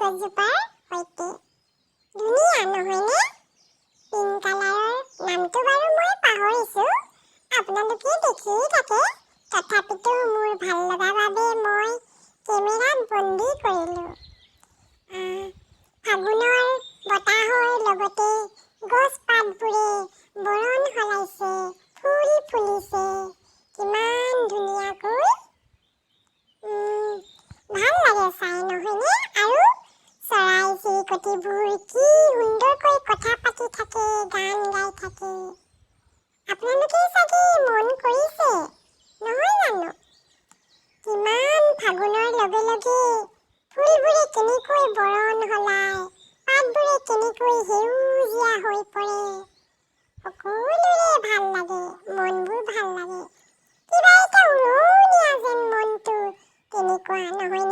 গছজোপাৰ সৈতে। ধুনীয়া নহয়নে? পিংক কালাৰৰ নামটো বাৰু মই পাহৰিছোঁ, আপোনালোকে দেখিয়েই থাকে। তথাপিতো মোৰ ভাল লগা বাবে মই কেমেৰাত বন্দী কৰিলোঁ। ফাগুনৰ বতাহৰ লগতে গছ পাতবোৰে বৰণ সলাইছে, ফুল ফুলিছে, কিমান ধুনীয়াকৈ। ভাল লাগে চাই নহয়নে? আৰু চৰাই চিৰিকটিবোৰ কি সুন্দৰকৈ কথা পাতি থাকে, গান গাই থাকে। আপোনালোকে চাগে মন কৰিছে নহয় জানো? কিমান ফাগুনৰ লগে লগে ফুলবোৰে কেনেকৈ বৰণ সলায়, পাতবোৰে কেনেকৈ সেউজীয়া হৈ পৰে। সকলোৰে ভাল লাগে, মনবোৰ ভাল লাগে। কিবা এটা উৰণীয়া যেন মনটো, তেনেকুৱা নহয়